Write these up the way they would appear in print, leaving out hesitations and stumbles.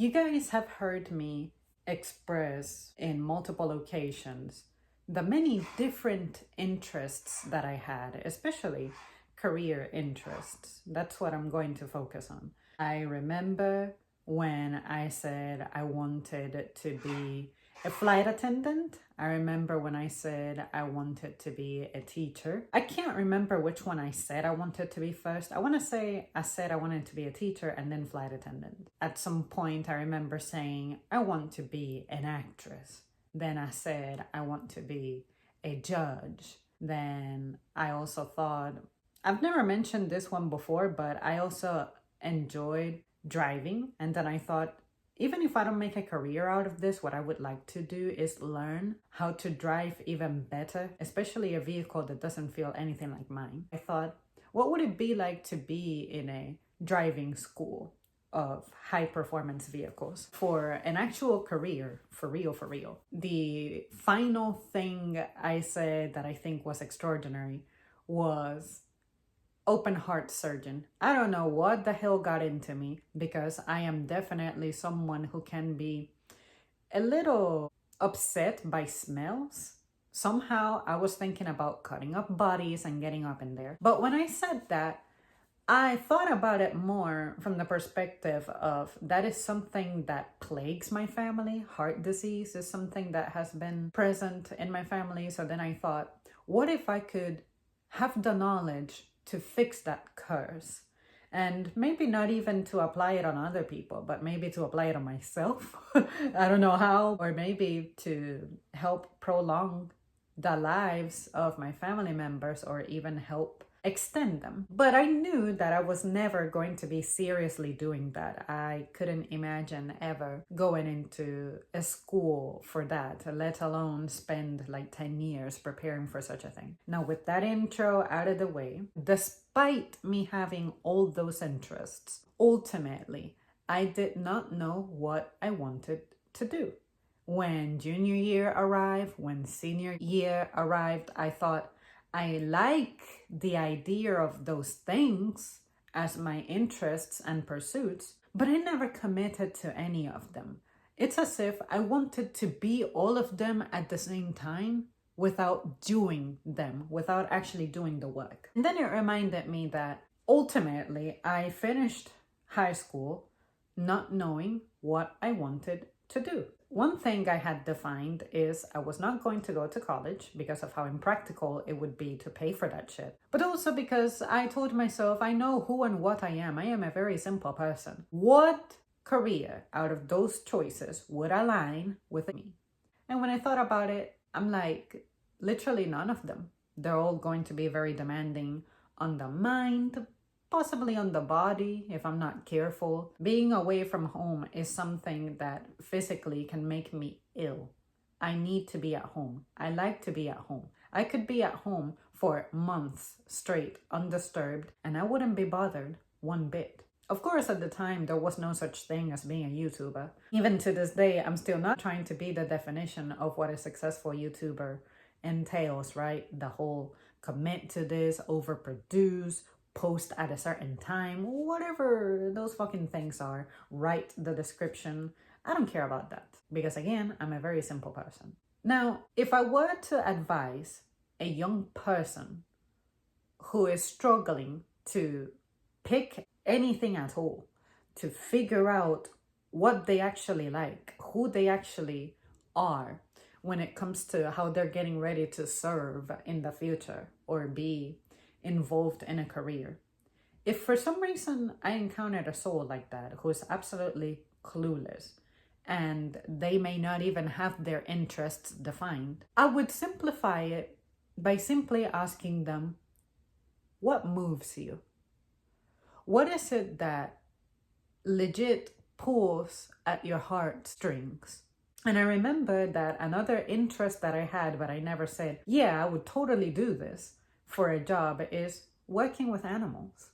You guys have heard me express in multiple occasions the many different interests that I had, especially career interests. That's what I'm going to focus on. I remember when I said I wanted to be a flight attendant. I remember when I said I wanted to be a teacher. I can't remember which one I said I wanted to be first. I want to say I said I wanted to be a teacher and then flight attendant. At some point, I remember saying I want to be an actress. Then I said I want to be a judge. Then I also thought, I've never mentioned this one before, but I also enjoyed driving. And then I thought, even if I don't make a career out of this, what I would like to do is learn how to drive even better, especially a vehicle that doesn't feel anything like mine. I thought, what would it be like to be in a driving school of high performance vehicles for an actual career, for real? The final thing I said that I think was extraordinary was open heart surgeon. I don't know what the hell got into me, because I am definitely someone who can be a little upset by smells. Somehow I was thinking about cutting up bodies and getting up in there. But when I said that, I thought about it more from the perspective of that is something that plagues my family. Heart disease is something that has been present in my family. So then I thought, what if I could have the knowledge to fix that curse? And maybe not even to apply it on other people, but maybe to apply it on myself. I don't know how. Or maybe to help prolong the lives of my family members, or even help extend them. But I knew that I was never going to be seriously doing that. I couldn't imagine ever going into a school for that, let alone spend like 10 years preparing for such a thing. Now, with that intro out of the way, despite me having all those interests, ultimately, I did not know what I wanted to do. When junior year arrived, when senior year arrived, I thought, I like the idea of those things as my interests and pursuits, but I never committed to any of them. It's as if I wanted to be all of them at the same time without doing them, without actually doing the work. And then it reminded me that ultimately I finished high school not knowing what I wanted to do. One thing I had defined is I was not going to go to college because of how impractical it would be to pay for that shit. But also because I told myself I know who and what I am. I am a very simple person. What career out of those choices would align with me? And when I thought about it, I'm like, literally none of them. They're all going to be very demanding on the mind, possibly on the body if I'm not careful. Being away from home is something that physically can make me ill. I need to be at home. I like to be at home. I could be at home for months straight, undisturbed, and I wouldn't be bothered one bit. Of course, at the time, there was no such thing as being a YouTuber. Even to this day, I'm still not trying to be the definition of what a successful YouTuber entails, right? The whole commit to this, overproduce, post at a certain time, whatever those fucking things are, write the description. I don't care about that, because again, I'm a very simple person. Now, if I were to advise a young person who is struggling to pick anything at all, to figure out what they actually like, who they actually are when it comes to how they're getting ready to serve in the future or be involved in a career. If for some reason I encountered a soul like that who is absolutely clueless and they may not even have their interests defined, I would simplify it by simply asking them, what moves you? What is it that legit pulls at your heartstrings? And I remember that another interest that I had, but I never said, yeah, I would totally do this for a job, is working with animals.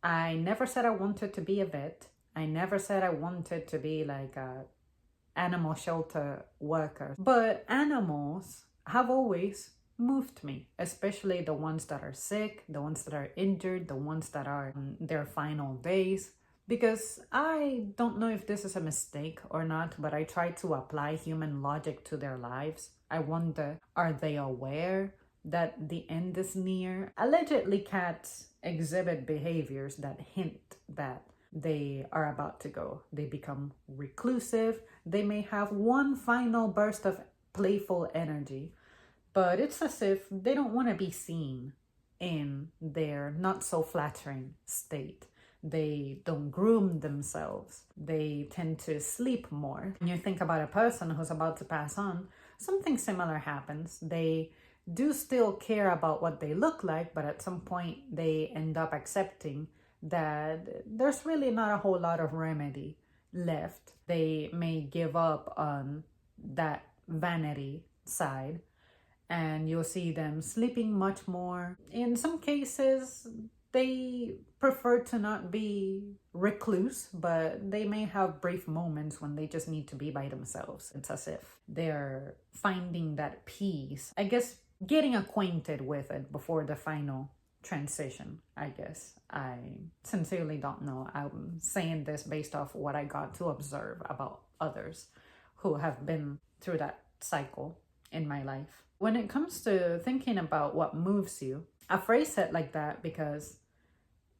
I never said I wanted to be a vet. I never said I wanted to be like a animal shelter worker. But animals have always moved me, especially the ones that are sick, the ones that are injured, the ones that are on their final days. Because I don't know if this is a mistake or not, but I try to apply human logic to their lives. I wonder, are they aware that the end is near? Allegedly, cats exhibit behaviors that hint that they are about to go. They become reclusive. They may have one final burst of playful energy, but it's as if they don't want to be seen in their not so flattering state. They don't groom themselves. They tend to sleep more. When you think about a person who's about to pass on, something similar happens. They do still care about what they look like, but at some point they end up accepting that there's really not a whole lot of remedy left. They may give up on that vanity side, and you'll see them sleeping much more. In some cases, they prefer to not be recluse, but they may have brief moments when they just need to be by themselves. It's as if they're finding that peace. I guess getting acquainted with it before the final transition, I guess. I sincerely don't know. I'm saying this based off what I got to observe about others who have been through that cycle in my life. When it comes to thinking about what moves you, I phrase it like that because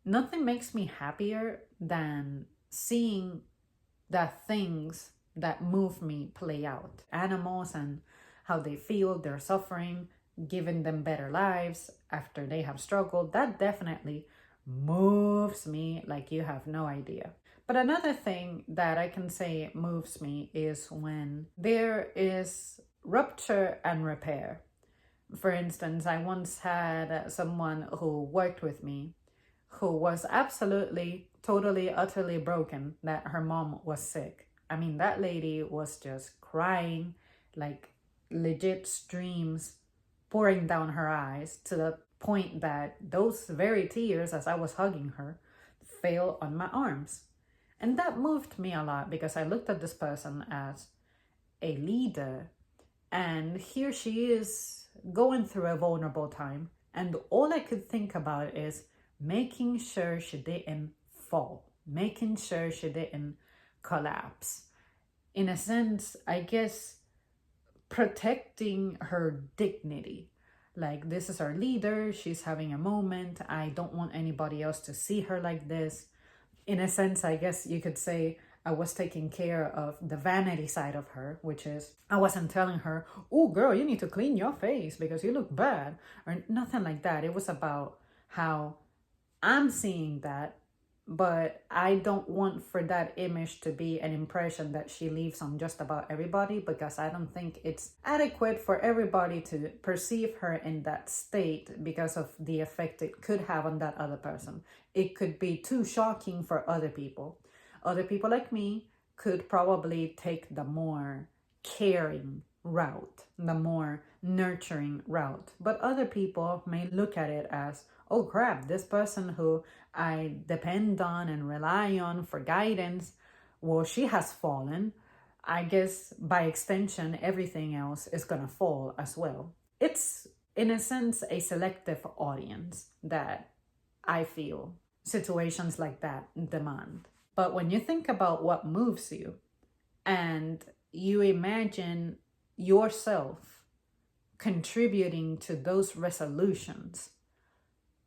nothing makes me happier than seeing the things that move me play out. Animals and how they feel, their suffering, giving them better lives after they have struggled. That definitely moves me like you have no idea. But another thing that I can say moves me is when there is rupture and repair. For instance, I once had someone who worked with me who was absolutely, totally, utterly broken that her mom was sick. I mean, that lady was just crying, like legit streams pouring down her eyes, to the point that those very tears, as I was hugging her, fell on my arms. And that moved me a lot because I looked at this person as a leader, and here she is going through a vulnerable time, and all I could think about is making sure she didn't fall, making sure she didn't collapse. In a sense, I guess protecting her dignity. Like, this is our leader, she's having a moment, I don't want anybody else to see her like this. In a sense, I guess you could say I was taking care of the vanity side of her, which is I wasn't telling her, oh girl, you need to clean your face because you look bad, or nothing like that. It was about how I'm seeing that, but I don't want for that image to be an impression that she leaves on just about everybody, because I don't think it's adequate for everybody to perceive her in that state because of the effect it could have on that other person. It could be too shocking for other people. Other people like me could probably take the more caring route, the more nurturing route. But other people may look at it as, oh crap, this person who I depend on and rely on for guidance, well, she has fallen. I guess by extension, everything else is gonna fall as well. It's, in a sense, a selective audience that I feel situations like that demand. But when you think about what moves you and you imagine yourself contributing to those resolutions,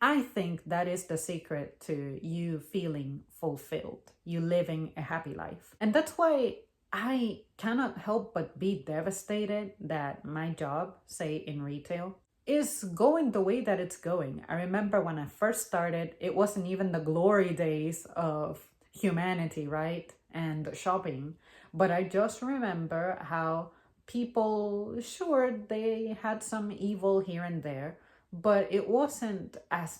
I think that is the secret to you feeling fulfilled, you living a happy life. And that's why I cannot help but be devastated that my job, say in retail, is going the way that it's going. I remember when I first started, it wasn't even the glory days of humanity, right? And shopping. But I just remember how people, sure, they had some evil here and there, but it wasn't as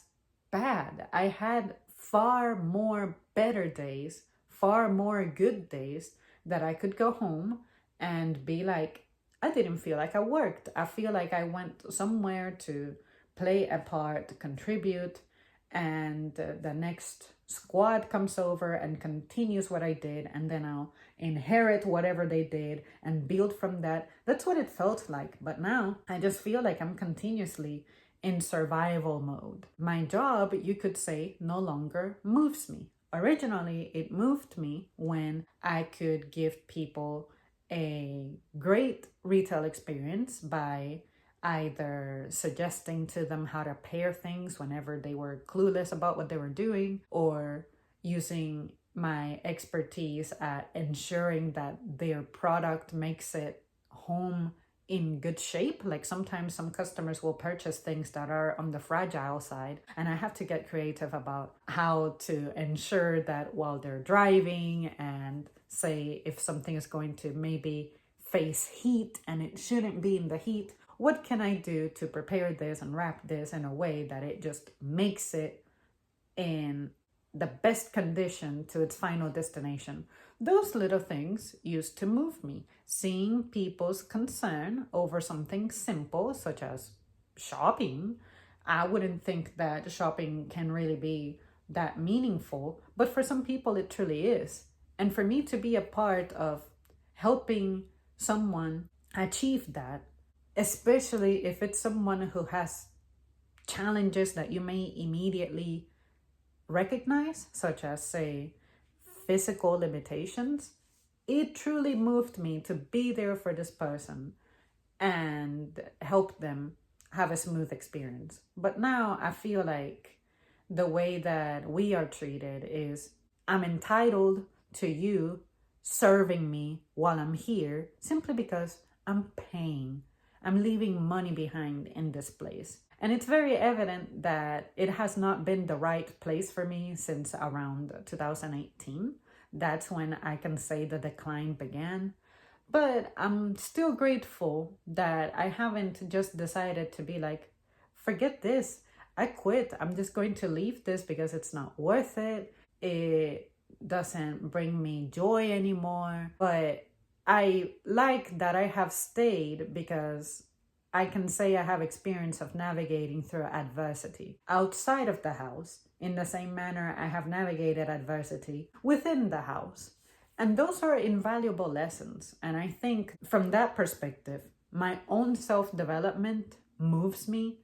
bad. I had far more better days, far more good days that I could go home and be like, I didn't feel like I worked. I feel like I went somewhere to play a part, contribute, and the next squad comes over and continues what I did, and then I'll inherit whatever they did and build from that. That's what it felt like. But now I just feel like I'm continuously in survival mode. My job, you could say, no longer moves me. Originally, it moved me when I could give people a great retail experience by either suggesting to them how to pair things whenever they were clueless about what they were doing, or using my expertise at ensuring that their product makes it home in good shape. Like sometimes some customers will purchase things that are on the fragile side, and I have to get creative about how to ensure that while they're driving, and say if something is going to maybe face heat and it shouldn't be in the heat, what can I do to prepare this and wrap this in a way that it just makes it in the best condition to its final destination. Those little things used to move me. Seeing people's concern over something simple, such as shopping. I wouldn't think that shopping can really be that meaningful, but for some people it truly is. And for me to be a part of helping someone achieve that, especially if it's someone who has challenges that you may immediately recognize, such as, say, physical limitations, it truly moved me to be there for this person and help them have a smooth experience. But now I feel like the way that we are treated is, I'm entitled to you serving me while I'm here simply because I'm paying. I'm leaving money behind in this place. And it's very evident that it has not been the right place for me since around 2018. That's when I can say the decline began. But I'm still grateful that I haven't just decided to be like, forget this, I quit. I'm just going to leave this because it's not worth it. It doesn't bring me joy anymore. But I like that I have stayed because I can say I have experience of navigating through adversity outside of the house in the same manner I have navigated adversity within the house. And those are invaluable lessons. And I think from that perspective, my own self-development moves me.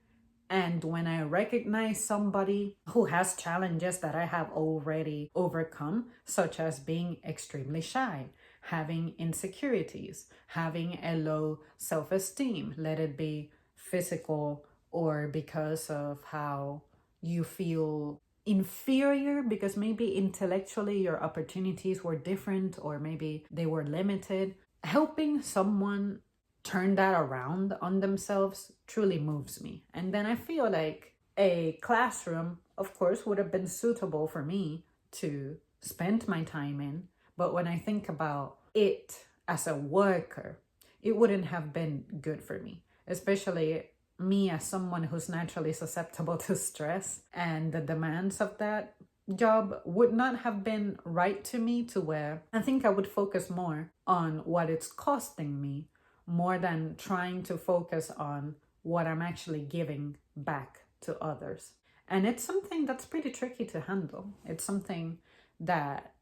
And when I recognize somebody who has challenges that I have already overcome, such as being extremely shy, having insecurities, having a low self-esteem, let it be physical or because of how you feel inferior because maybe intellectually your opportunities were different or maybe they were limited. Helping someone turn that around on themselves truly moves me. And then I feel like a classroom, of course, would have been suitable for me to spend my time in. But when I think about it as a worker, it wouldn't have been good for me, especially me as someone who's naturally susceptible to stress, and the demands of that job would not have been right to me, to where I think I would focus more on what it's costing me more than trying to focus on what I'm actually giving back to others. And it's something that's pretty tricky to handle. It's something that,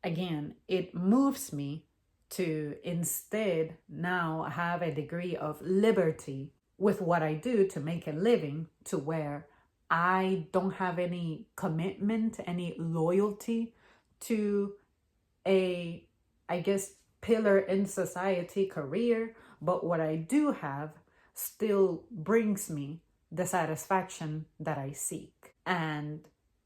again, it moves me to instead now have a degree of liberty with what I do to make a living, to where I don't have any commitment, any loyalty to a, I guess, pillar in society career, but what I do have still brings me the satisfaction that I seek. And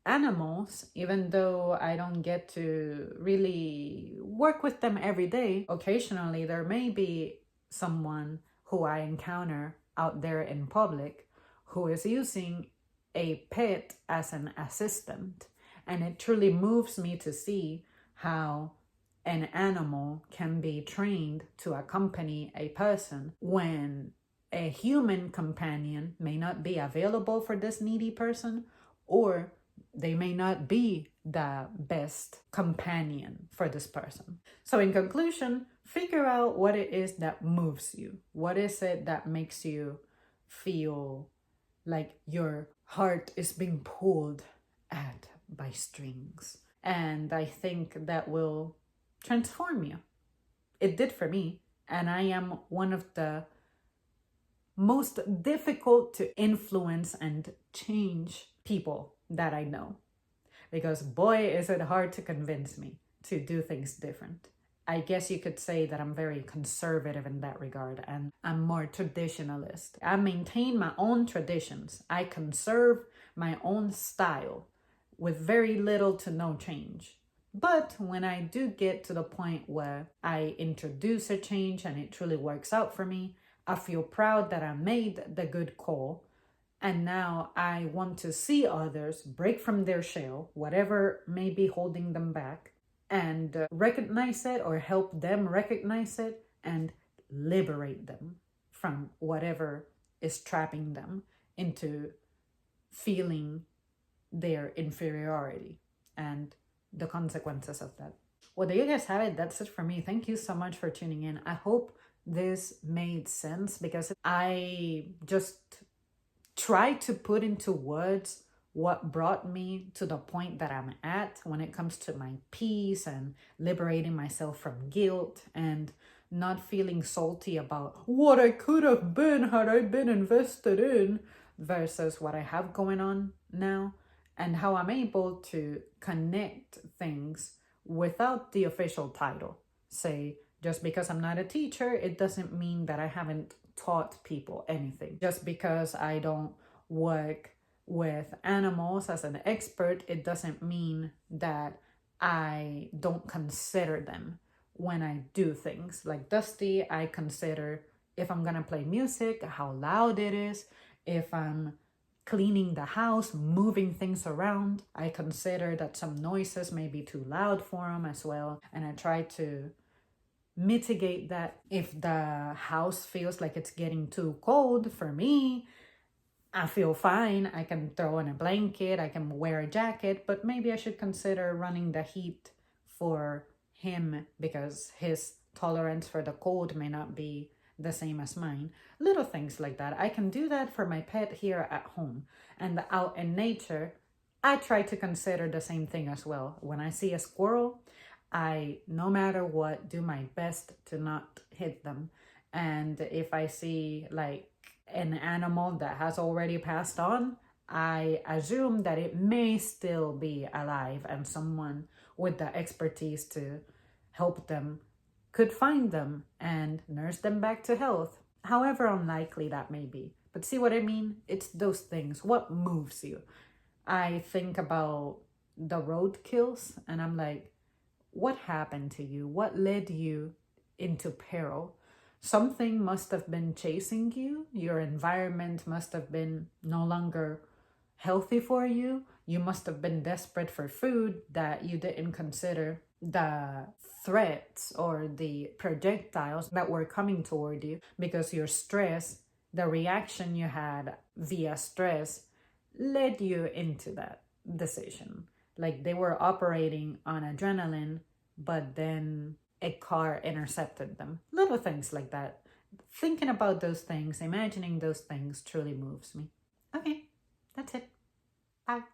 animals, even though I don't get to really work with them every day, occasionally there may be someone who I encounter out there in public who is using a pet as an assistant. And it truly moves me to see how an animal can be trained to accompany a person when a human companion may not be available for this needy person, or they may not be the best companion for this person. So in conclusion, figure out what it is that moves you. What is it that makes you feel like your heart is being pulled at by strings? And I think that will transform you. It did for me. And I am one of the most difficult to influence and change people that I know, because boy, is it hard to convince me to do things different. I guess you could say that I'm very conservative in that regard, and I'm more traditionalist. I maintain my own traditions. I conserve my own style with very little to no change. But when I do get to the point where I introduce a change and it truly works out for me, I feel proud that I made the good call. And now I want to see others break from their shell, whatever may be holding them back, and recognize it or help them recognize it and liberate them from whatever is trapping them into feeling their inferiority and the consequences of that. Well, there you guys have it. That's it for me. Thank you so much for tuning in. I hope this made sense because I just tried to put into words what brought me to the point that I'm at when it comes to my peace and liberating myself from guilt and not feeling salty about what I could have been had I been invested in versus what I have going on now, and how I'm able to connect things without the official title. Say, just because I'm not a teacher, it doesn't mean that I haven't taught people anything. Just because I don't work with animals as an expert, it doesn't mean that I don't consider them when I do things. Like Dusty, I consider if I'm gonna play music, how loud it is. If I'm cleaning the house, moving things around, I consider that some noises may be too loud for him as well. And I try to mitigate that. If the house feels like it's getting too cold for me, I feel fine. I can throw in a blanket, I can wear a jacket, but maybe I should consider running the heat for him because his tolerance for the cold may not be the same as mine. Little things like that. I can do that for my pet here at home. And out in nature, I try to consider the same thing as well. When I see a squirrel, I, no matter what, do my best to not hit them. And if I see like an animal that has already passed on, I assume that it may still be alive and someone with the expertise to help them could find them and nurse them back to health, however unlikely that may be. But see what I mean? It's those things. What moves you? I think about the roadkills and I'm like, what happened to you? What led you into peril? Something must have been chasing you. Your environment must have been no longer healthy for you. You must have been desperate for food that you didn't consider the threats or the projectiles that were coming toward you because your stress, the reaction you had via stress, led you into that decision. Like they were operating on adrenaline, but then a car intercepted them. Little things like that. Thinking about those things, imagining those things truly moves me. Okay, that's it. Bye.